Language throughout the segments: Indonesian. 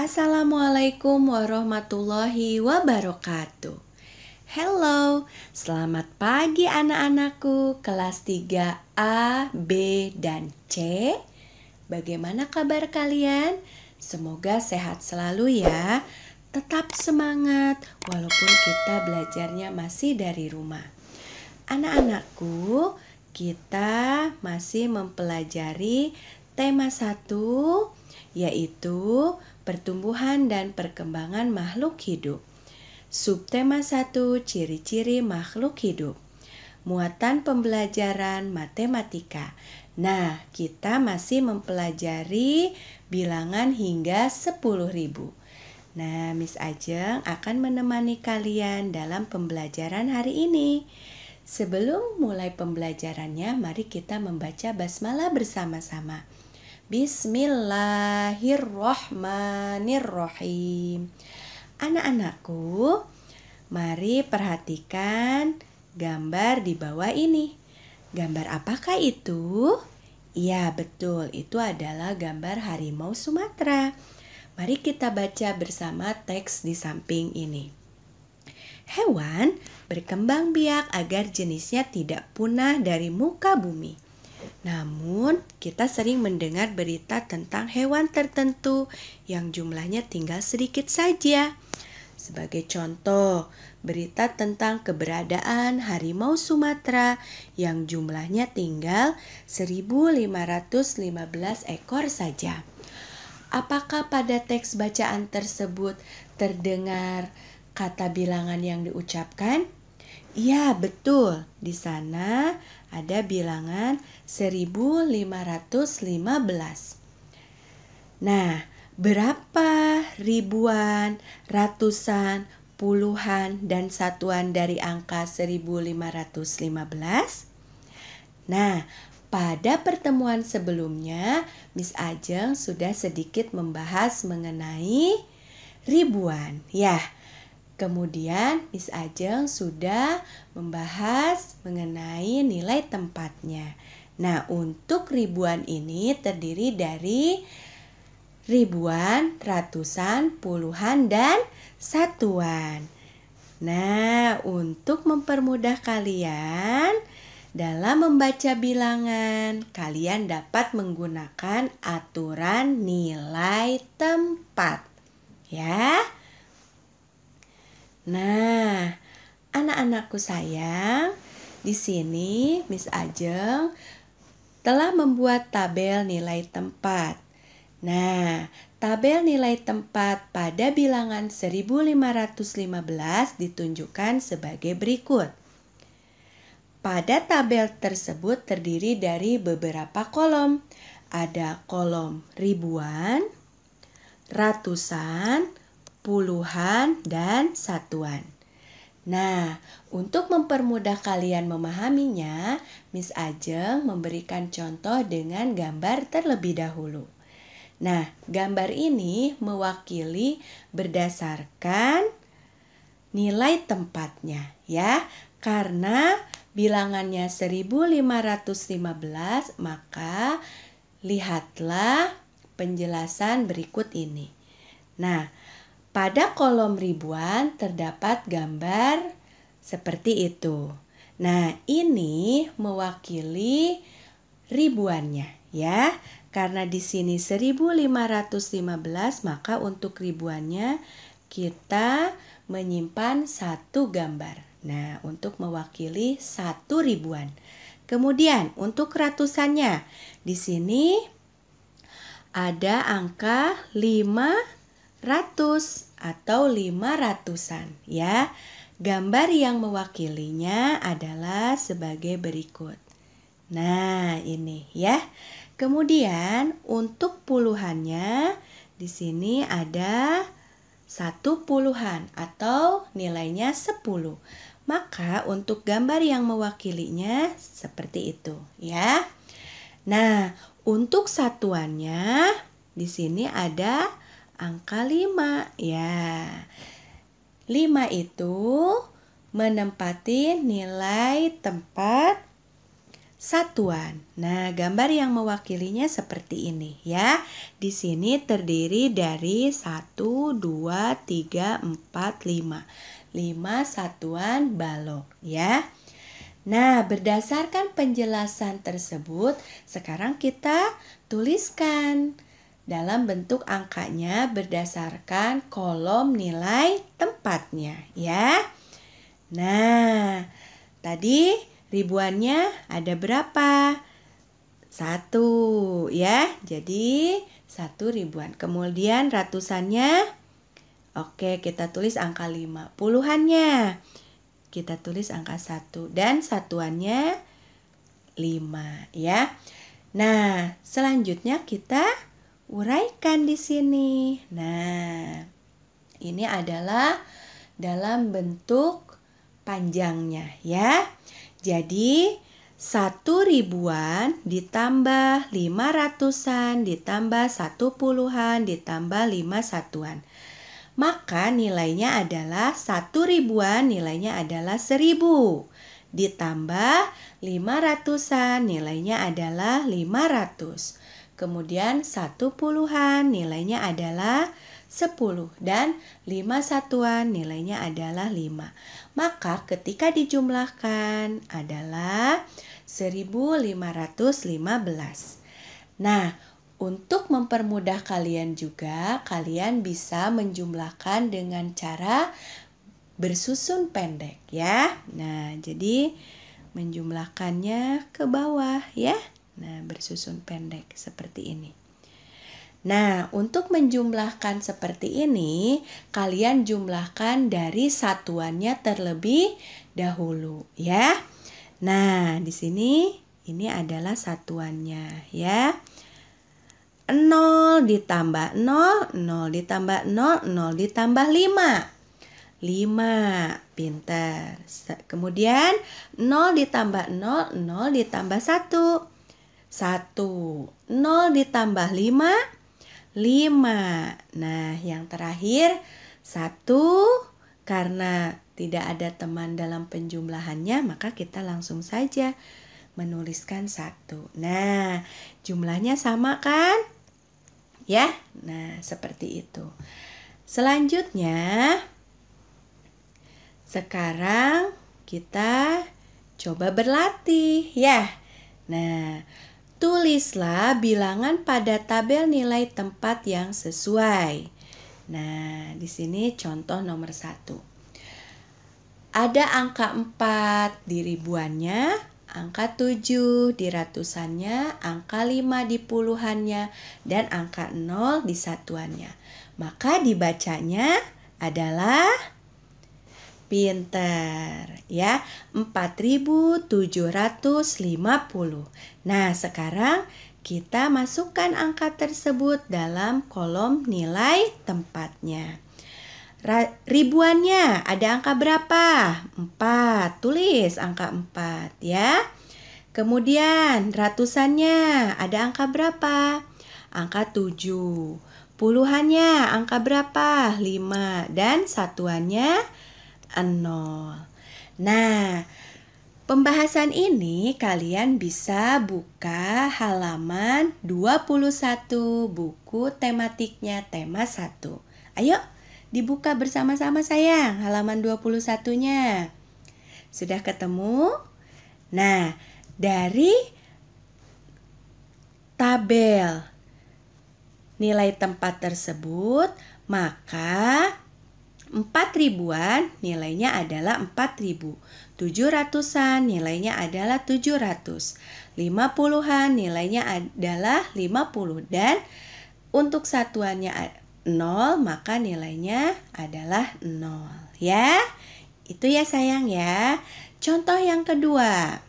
Assalamualaikum warahmatullahi wabarakatuh. Hello, selamat pagi anak-anakku kelas 3A, B, dan C. Bagaimana kabar kalian? Semoga sehat selalu ya. Tetap semangat walaupun kita belajarnya masih dari rumah. Anak-anakku, kita masih mempelajari tema 1, yaitu pertumbuhan dan perkembangan makhluk hidup. Subtema 1, ciri-ciri makhluk hidup. Muatan pembelajaran matematika. Nah, kita masih mempelajari bilangan hingga 10.000. Nah, Miss Ajeng akan menemani kalian dalam pembelajaran hari ini. Sebelum mulai pembelajarannya, mari kita membaca basmalah bersama-sama. Bismillahirrohmanirrohim. Anak-anakku, mari perhatikan gambar di bawah ini. Gambar apakah itu? Ya, betul, itu adalah gambar harimau Sumatera. Mari kita baca bersama teks di samping ini. Hewan berkembang biak agar jenisnya tidak punah dari muka bumi. Namun, kita sering mendengar berita tentang hewan tertentu yang jumlahnya tinggal sedikit saja. Sebagai contoh, berita tentang keberadaan harimau Sumatera yang jumlahnya tinggal 1.515 ekor saja. Apakah pada teks bacaan tersebut terdengar kata bilangan yang diucapkan? Ya, betul. Di sana ada bilangan 1.515. Nah, berapa ribuan, ratusan, puluhan, dan satuan dari angka 1.515? Nah, pada pertemuan sebelumnya, Miss Ajeng sudah sedikit membahas mengenai ribuan. Ya, kemudian Miss Ajeng sudah membahas mengenai nilai tempatnya. Nah, untuk ribuan ini terdiri dari ribuan, ratusan, puluhan, dan satuan. Nah, untuk mempermudah kalian dalam membaca bilangan, kalian dapat menggunakan aturan nilai tempat. Ya. Nah, anak-anakku sayang, di sini Miss Ajeng telah membuat tabel nilai tempat. Nah, tabel nilai tempat pada bilangan 1.515 ditunjukkan sebagai berikut. Pada tabel tersebut terdiri dari beberapa kolom. Ada kolom ribuan, ratusan, puluhan, dan satuan. Nah, untuk mempermudah kalian memahaminya, Miss Ajeng memberikan contoh dengan gambar terlebih dahulu. Nah, gambar ini mewakili berdasarkan nilai tempatnya ya. Karena bilangannya 1.515, maka lihatlah penjelasan berikut ini. Nah, pada kolom ribuan terdapat gambar seperti itu. Nah, ini mewakili ribuannya ya. Karena di sini 1.515, maka untuk ribuannya kita menyimpan satu gambar. Nah, untuk mewakili 1 ribuan. Kemudian untuk ratusannya, di sini ada angka 500 atau 500-an ya. Gambar yang mewakilinya adalah sebagai berikut. Nah, ini ya. Kemudian untuk puluhannya di sini ada 1 puluhan atau nilainya 10. Maka untuk gambar yang mewakilinya seperti itu ya. Nah, untuk satuannya di sini ada angka 5 ya. 5 itu menempati nilai tempat satuan. Nah, gambar yang mewakilinya seperti ini ya. Di sini terdiri dari 1, 2, 3, 4, 5. 5 satuan balok ya. Nah, berdasarkan penjelasan tersebut, sekarang kita tuliskan dalam bentuk angkanya berdasarkan kolom nilai tempatnya ya. Nah, tadi ribuannya ada berapa? 1 ya. Jadi 1 ribuan. Kemudian ratusannya, oke, kita tulis angka 5. Puluhannya, kita tulis angka 1. Dan satuannya 5 ya. Nah, selanjutnya kita uraikan di sini. Nah, ini adalah dalam bentuk panjangnya ya. Jadi 1 ribuan ditambah 5 ratusan ditambah 1 puluhan ditambah 5 satuan. Maka nilainya adalah 1 ribuan nilainya adalah 1000. Ditambah 5 ratusan nilainya adalah 500. Kemudian 1 puluhan nilainya adalah 10 dan 5 satuan nilainya adalah 5. Maka ketika dijumlahkan adalah 1515. Nah, untuk mempermudah kalian juga, kalian bisa menjumlahkan dengan cara bersusun pendek ya. Nah, jadi menjumlahkannya ke bawah ya. Nah, bersusun pendek seperti ini. Nah, untuk menjumlahkan seperti ini, kalian jumlahkan dari satuannya terlebih dahulu ya. Nah, di sini ini adalah satuannya ya. 0 ditambah 0, 0 ditambah 0, 0 ditambah 5. 5, pintar. Kemudian 0 ditambah 0, 0 ditambah 1. 1, 0 ditambah 5, 5. Nah, yang terakhir 1, karena tidak ada teman dalam penjumlahannya, maka kita langsung saja menuliskan 1. Nah, jumlahnya sama kan? Ya, nah seperti itu. Selanjutnya, sekarang kita coba berlatih ya. Nah, tulislah bilangan pada tabel nilai tempat yang sesuai. Nah, di sini contoh nomor 1. Ada angka 4 di ribuannya, angka 7 di ratusannya, angka 5 di puluhannya, dan angka 0 di satuannya. Maka dibacanya adalah pinter ya, 4750. Nah, sekarang kita masukkan angka tersebut dalam kolom nilai tempatnya. Ribuannya ada angka berapa? 4. Tulis angka 4 ya. Kemudian ratusannya ada angka berapa? Angka 7. Puluhannya angka berapa? 5. Dan satuannya 0. Nah, pembahasan ini kalian bisa buka halaman 21 buku tematiknya tema 1. Ayo dibuka bersama-sama sayang halaman 21-nya. Sudah ketemu? Nah, dari tabel nilai tempat tersebut, maka 4 ribuan nilainya adalah 4.000. 700-an nilainya adalah 700. 50-an nilainya adalah 50. Dan untuk satuannya 0, maka nilainya adalah 0. Ya, itu ya sayang ya. Contoh yang kedua.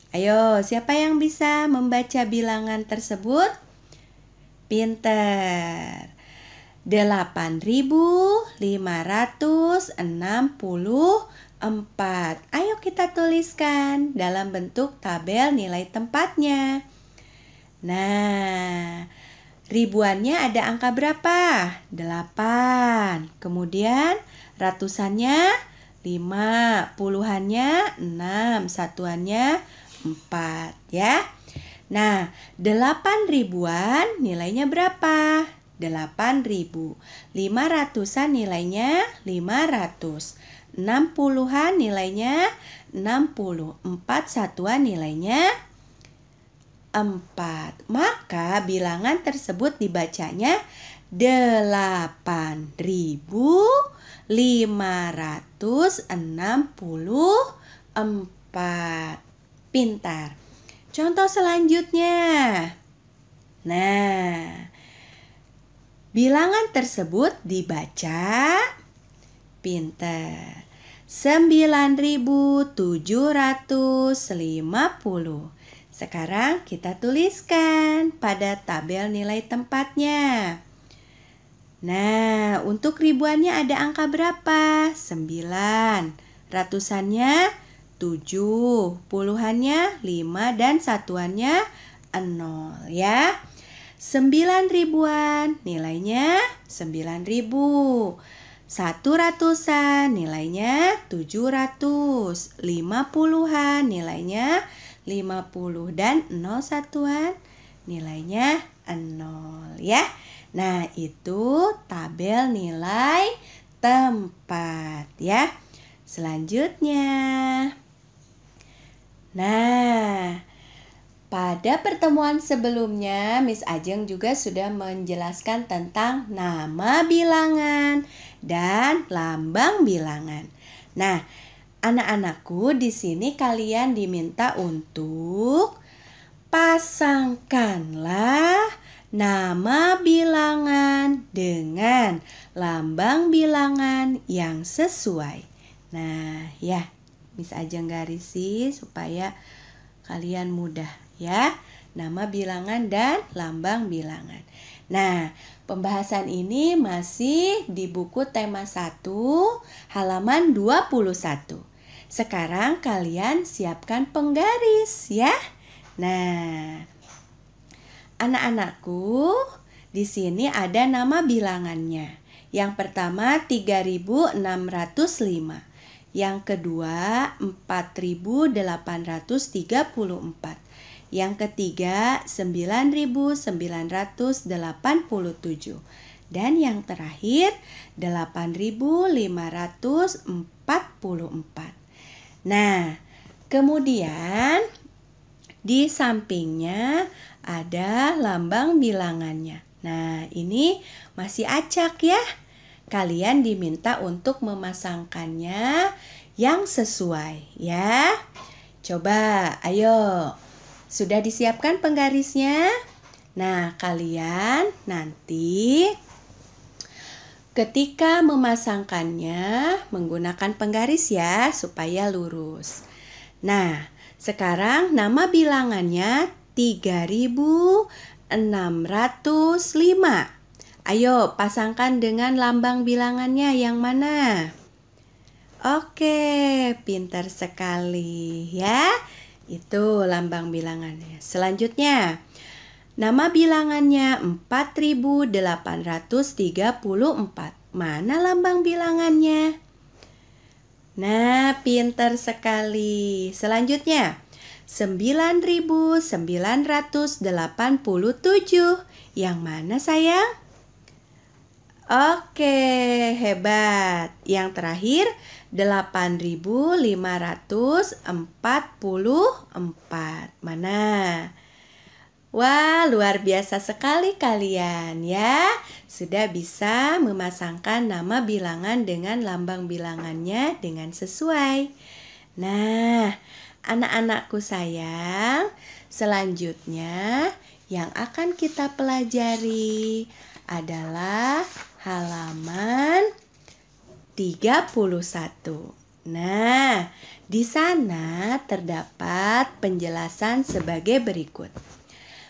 Ayo, siapa yang bisa membaca bilangan tersebut? Pinter. 8.564. Ayo kita tuliskan dalam bentuk tabel nilai tempatnya. Nah, ribuannya ada angka berapa? 8. Kemudian ratusannya 5, puluhannya 6, satuannya 4 ya. Nah, 8 ribuan nilainya berapa? 8.000. 500-an nilainya 500. 60-an nilainya 60. 4 satuan nilainya 4. Maka bilangan tersebut dibacanya 8.564. Pintar. Contoh selanjutnya. Nah, bilangan tersebut dibaca pintar. 9.750. Sekarang kita tuliskan pada tabel nilai tempatnya. Nah, untuk ribuannya ada angka berapa? 9. Ratusannya 7, puluhannya 5, dan satuannya 0 ya. 9 ribuan nilainya 9.000. 1 ratusan nilainya 700. 5 puluhan nilainya 50, dan 0 satuan nilainya 0 ya. Nah, itu tabel nilai tempat ya. Selanjutnya. Nah, pada pertemuan sebelumnya Miss Ajeng juga sudah menjelaskan tentang nama bilangan dan lambang bilangan. Nah, anak-anakku, di sini kalian diminta untuk pasangkanlah nama bilangan dengan lambang bilangan yang sesuai. Nah, ya, Miss Ajeng garisi supaya kalian mudah ya. Nama bilangan dan lambang bilangan. Nah, pembahasan ini masih di buku tema 1 halaman 21. Sekarang kalian siapkan penggaris ya. Nah, anak-anakku, di sini ada nama bilangannya. Yang pertama 3.605. Yang kedua 4.834. Yang ketiga 9.987. Dan yang terakhir 8.544. Nah, kemudian di sampingnya ada lambang bilangannya. Nah, ini masih acak ya. Kalian diminta untuk memasangkannya yang sesuai ya. Coba, ayo. Sudah disiapkan penggarisnya? Nah, kalian nanti ketika memasangkannya menggunakan penggaris ya, supaya lurus. Nah, sekarang nama bilangannya 3.605. Ayo pasangkan dengan lambang bilangannya yang mana? Oke, pintar sekali ya. Itu lambang bilangannya. Selanjutnya, nama bilangannya 4.834. Mana lambang bilangannya? Nah, pintar sekali. Selanjutnya, 9.987. Yang mana sayang? Oke, hebat. Yang terakhir 8.544. Mana? Wah, luar biasa sekali kalian ya. Sudah bisa memasangkan nama bilangan dengan lambang bilangannya dengan sesuai. Nah, anak-anakku sayang, selanjutnya yang akan kita pelajari adalah halaman 31. Nah, di sana terdapat penjelasan sebagai berikut.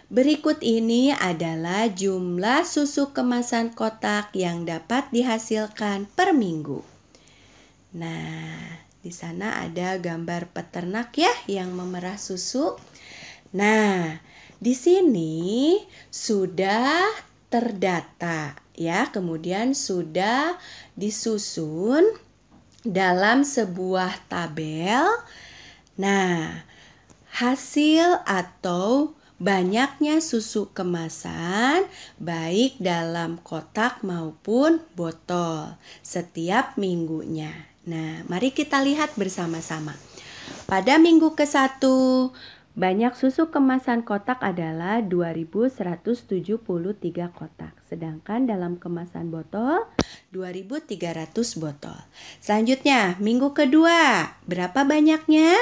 Berikut ini adalah jumlah susu kemasan kotak yang dapat dihasilkan per minggu. Nah, di sana ada gambar peternak ya yang memerah susu. Nah, di sini sudah terdata ya, kemudian sudah disusun dalam sebuah tabel. Nah, hasil atau banyaknya susu kemasan baik dalam kotak maupun botol setiap minggunya. Nah, mari kita lihat bersama-sama. Pada minggu ke-1, banyak susu kemasan kotak adalah 2.173 kotak. Sedangkan dalam kemasan botol 2.300 botol. Selanjutnya, minggu kedua, berapa banyaknya?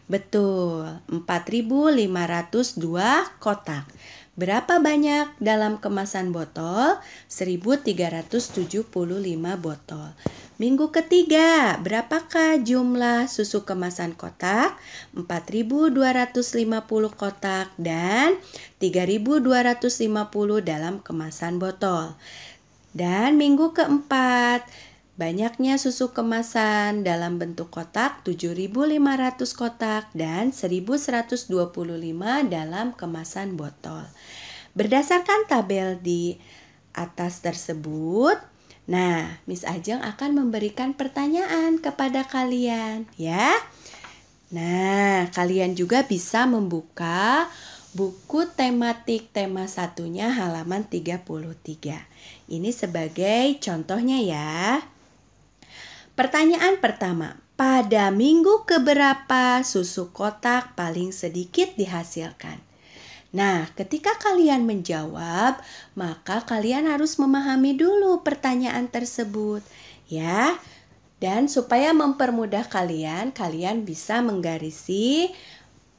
Betul, 4.502 kotak. Berapa banyak dalam kemasan botol? 1.375 botol. Minggu ketiga, berapakah jumlah susu kemasan kotak? 4.250 kotak dan 3.250 dalam kemasan botol. Dan minggu keempat, banyaknya susu kemasan dalam bentuk kotak 7.500 kotak dan 1.125 dalam kemasan botol. Berdasarkan tabel di atas tersebut, nah, Miss Ajeng akan memberikan pertanyaan kepada kalian, ya. Nah, kalian juga bisa membuka buku tematik tema satunya halaman 33. Ini sebagai contohnya ya. Pertanyaan pertama, pada minggu keberapa susu kotak paling sedikit dihasilkan? Nah, ketika kalian menjawab, maka kalian harus memahami dulu pertanyaan tersebut, ya. Dan supaya mempermudah kalian bisa menggarisi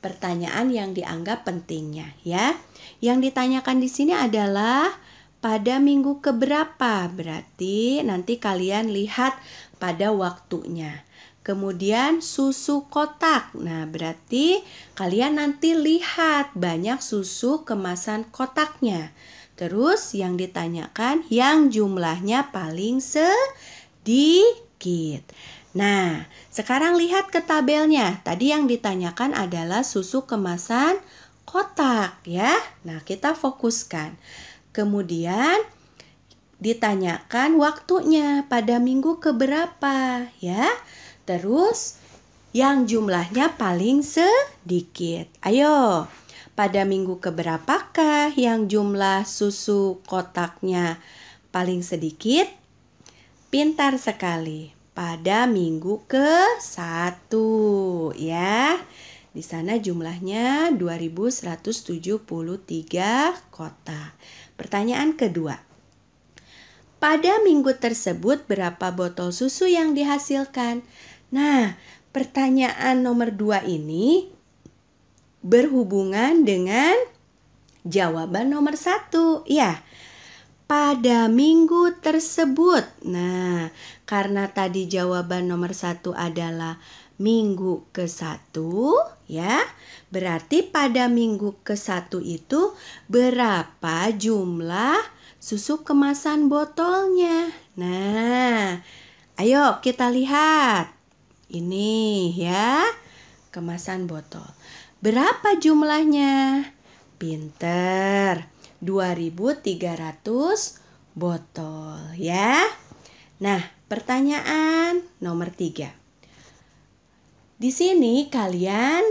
pertanyaan yang dianggap pentingnya, ya. Yang ditanyakan di sini adalah pada minggu keberapa, berarti nanti kalian lihat pada waktunya. Kemudian susu kotak, nah berarti kalian nanti lihat banyak susu kemasan kotaknya. Terus yang ditanyakan yang jumlahnya paling sedikit. Nah, sekarang lihat ke tabelnya. Tadi yang ditanyakan adalah susu kemasan kotak ya. Nah, kita fokuskan. Kemudian ditanyakan waktunya pada minggu keberapa ya. Terus yang jumlahnya paling sedikit. Ayo, pada minggu keberapakah yang jumlah susu kotaknya paling sedikit? Pintar sekali. Pada minggu ke-1 ya. Di sana jumlahnya 2.173 kotak. Pertanyaan kedua. Pada minggu tersebut berapa botol susu yang dihasilkan? Nah, pertanyaan nomor 2 ini berhubungan dengan jawaban nomor 1. Ya, pada minggu tersebut. Nah, karena tadi jawaban nomor 1 adalah minggu ke-1, ya. Berarti pada minggu ke-1 itu berapa jumlah susu kemasan botolnya? Nah, ayo kita lihat. Ini ya, kemasan botol. Berapa jumlahnya? Pinter. 2.300 botol ya. Nah, pertanyaan nomor 3. Di sini kalian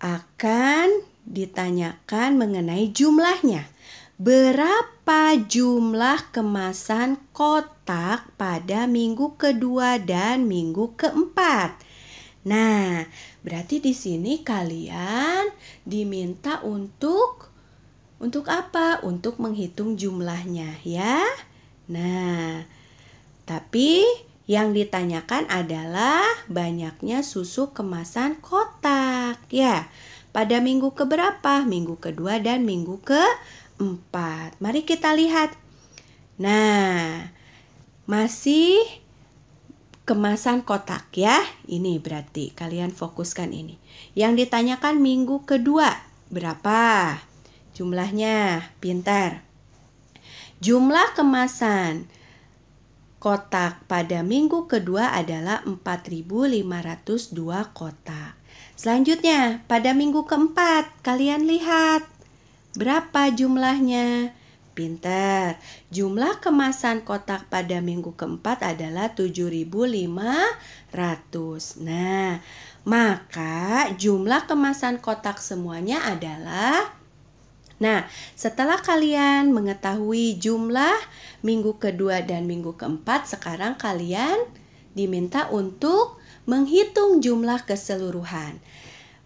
akan ditanyakan mengenai jumlahnya. Berapa jumlah kemasan kotak pada minggu kedua dan minggu keempat? Nah, berarti di sini kalian diminta untuk apa? Untuk menghitung jumlahnya ya. Nah, tapi yang ditanyakan adalah banyaknya susu kemasan kotak ya. Pada minggu keberapa? Minggu kedua dan minggu keempat. Mari kita lihat. Nah, masih kemasan kotak ya. Ini berarti kalian fokuskan ini. Yang ditanyakan minggu kedua berapa jumlahnya? Pintar. Jumlah kemasan kotak pada minggu kedua adalah 4.502 kotak. Selanjutnya, pada minggu keempat, kalian lihat berapa jumlahnya? Pinter. Jumlah kemasan kotak pada minggu keempat adalah 7.500. Nah, maka jumlah kemasan kotak semuanya adalah... Nah, setelah kalian mengetahui jumlah minggu kedua dan minggu keempat, sekarang kalian diminta untuk menghitung jumlah keseluruhan.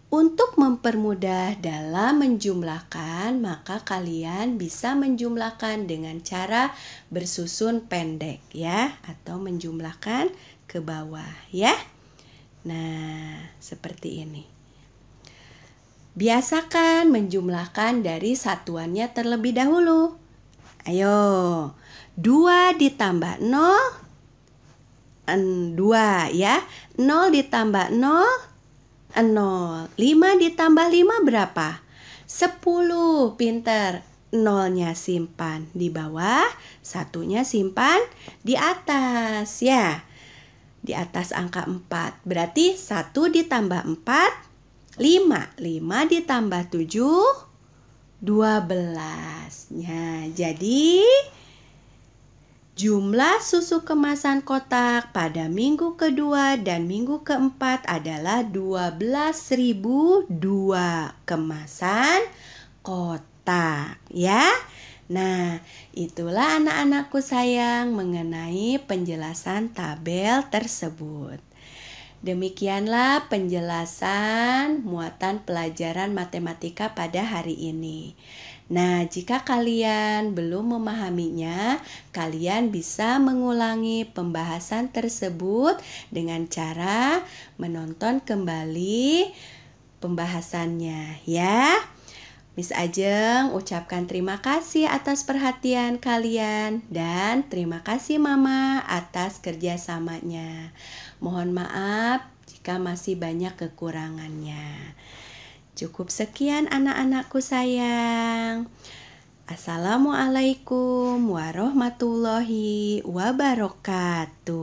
Untuk mempermudah dalam menjumlahkan, maka kalian bisa menjumlahkan dengan cara bersusun pendek ya, atau menjumlahkan ke bawah ya. Nah, seperti ini. Biasakan menjumlahkan dari satuannya terlebih dahulu. Ayo, 2 ditambah 0, 2 ya. 0 ditambah 0, 0. 5 ditambah 5 berapa? 10. Pinter. Nolnya simpan di bawah, satunya simpan di atas ya. Di atas angka 4. Berarti 1 ditambah 4, 5. 5 ditambah 7, 12. Ya, jadi jumlah susu kemasan kotak pada minggu kedua dan minggu keempat adalah 12.002 kemasan kotak ya. Nah, itulah anak-anakku sayang mengenai penjelasan tabel tersebut. Demikianlah penjelasan muatan pelajaran matematika pada hari ini. Nah, jika kalian belum memahaminya, kalian bisa mengulangi pembahasan tersebut dengan cara menonton kembali pembahasannya ya. Miss Ajeng ucapkan terima kasih atas perhatian kalian dan terima kasih Mama atas kerjasamanya. Mohon maaf jika masih banyak kekurangannya. Cukup sekian anak-anakku sayang. Assalamualaikum warahmatullahi wabarakatuh.